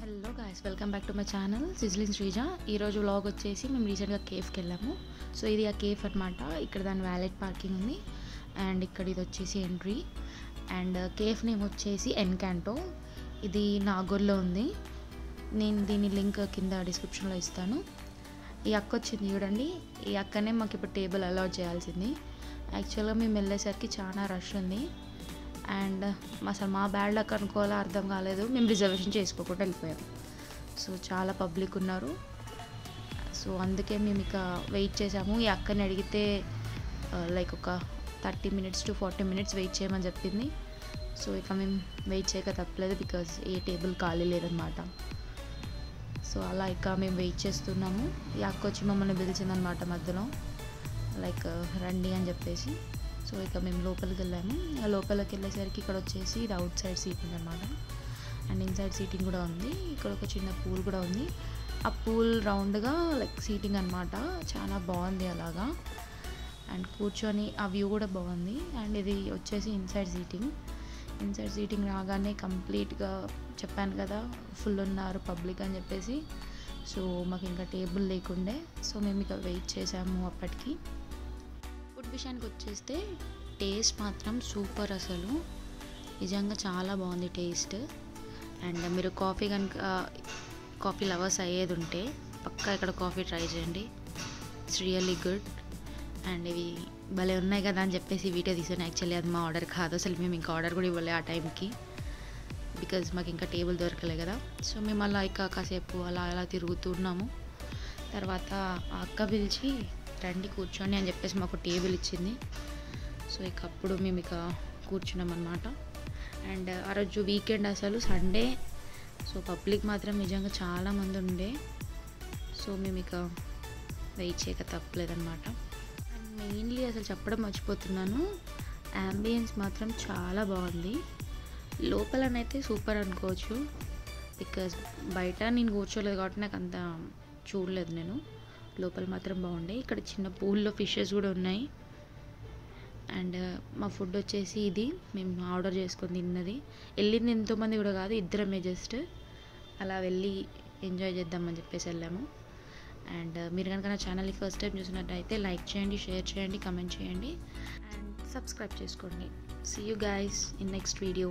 Hello guys, welcome back to my channel sizzling Sreeja. ఈరోజు vlog వచ్చేసి మేము రీసెంట్గా కేఫ్కి వెళ్ళాము. సో ఇది ఆ కేఫ్ అనమాట. ఇక్కడ దాని వ్యాలెట్ పార్కింగ్ ఉంది అండ్ ఇక్కడ ఇది వచ్చేసి ఎంట్రీ. అండ్ కేఫ్ నేమ్ వచ్చేసి ఎన్కాంటో. ఇది నాగూర్లో ఉంది. నేను దీని లింక్ కింద డిస్క్రిప్షన్లో ఇస్తాను. ఈ అక్క వచ్చింది చూడండి, ఈ అక్కనే మాకు ఇప్పుడు టేబుల్ అలౌట్ చేయాల్సింది. యాక్చువల్గా మేము వెళ్ళేసరికి చాలా రష్ ఉంది అండ్ అసలు మా బ్యాడ్ లక్ అనుకోవాలో అర్థం కాలేదు. మేము రిజర్వేషన్ చేసుకోకుండా వెళ్ళిపోయాం. సో చాలా పబ్లిక్ ఉన్నారు. సో అందుకే మేము ఇక వెయిట్ చేసాము. ఈ అక్కని అడిగితే లైక్ ఒక 30 minutes to 40 minutes వెయిట్ చేయమని చెప్పింది. సో ఇక మేము వెయిట్ చేయక తప్పలేదు, బికాజ్ ఏ టేబుల్ ఖాళీ లేదనమాట. సో అలా ఇక మేము వెయిట్ చేస్తున్నాము. ఈ అక్క వచ్చి మమ్మల్ని పిలిచిందనమాట మధ్యలో, లైక్ రండి అని చెప్పేసి. సో ఇక మేము లోపలికి వెళ్ళాము. లోపలికి వెళ్ళేసరికి ఇక్కడ వచ్చేసి ఇది అవుట్ సైడ్ సీటింగ్ అనమాట అండ్ ఇన్సైడ్ సీటింగ్ కూడా ఉంది. ఇక్కడ ఒక చిన్న పూల్ కూడా ఉంది. ఆ పూల్ రౌండ్గా లైక్ సీటింగ్ అనమాట. చాలా బాగుంది అలాగా. అండ్ కూర్చొని ఆ వ్యూ కూడా బాగుంది. అండ్ ఇది వచ్చేసి ఇన్సైడ్ సీటింగ్ రాగానే కంప్లీట్గా చెప్పాను కదా, ఫుల్ ఉన్నారు పబ్లిక్ అని చెప్పేసి. సో మాకు ఇంకా టేబుల్ లేకుండే. సో మేము ఇక వెయిట్ చేసాము. అప్పటికి ఫుడ్ విషయానికి వచ్చేస్తే టేస్ట్ మాత్రం సూపర్, అసలు నిజంగా చాలా బాగుంది టేస్ట్. అండ్ మీరు కాఫీ లవర్స్ అయ్యేది ఉంటే పక్కా ఇక్కడ కాఫీ ట్రై చేయండి. It's really good. అండ్ ఇవి భలే ఉన్నాయి కదా అని చెప్పేసి వీడియో తీసాను. యాక్చువల్లీ అది మా ఆర్డర్ కాదు, అసలు మేము ఇంకా ఆర్డర్ కూడా ఇవ్వలే ఆ టైంకి, బికాజ్ మాకు ఇంకా టేబుల్ దొరకలే కదా. సో మేము అలా ఇక కాసేపు అలా తిరుగుతున్నాము. తర్వాత ఆ అక్క పిలిచి రండి కూర్చోండి అని చెప్పేసి మాకు టేబుల్ ఇచ్చింది. సో ఇక అప్పుడు మేము ఇక కూర్చున్నాం అనమాట. అండ్ ఆ రోజు వీకెండ్, అసలు సండే. సో పబ్లిక్ మాత్రం నిజంగా చాలామంది ఉండే. సో మేము ఇక వెయిట్ చేయక తప్పలేదన్నమాట. అండ్ మెయిన్లీ అసలు చెప్పడం మర్చిపోతున్నాను, యాంబియన్స్ మాత్రం చాలా బాగుంది. లోపలనైతే సూపర్ అనుకోవచ్చు, బికాజ్ బయట నేను కూర్చోలేదు కాబట్టి నాకు అంత చూడలేదు నేను. లోపల మాత్రం బాగుండే. ఇక్కడ చిన్న పూల్లో ఫిషెస్ కూడా ఉన్నాయి. అండ్ మా ఫుడ్ వచ్చేసి ఇది మేము ఆర్డర్ చేసుకొని తిన్నది. వెళ్ళింది ఎంతోమంది కూడా కాదు, ఇద్దరమే జస్ట్ అలా వెళ్ళి ఎంజాయ్ చేద్దామని చెప్పేసి వెళ్ళాము. అండ్ మీరు కనుక నా ఛానల్ని ఫస్ట్ టైం చూసినట్టయితే లైక్ చేయండి, షేర్ చేయండి, కమెంట్ చేయండి అండ్ సబ్స్క్రైబ్ చేసుకోండి. See you guys in next video.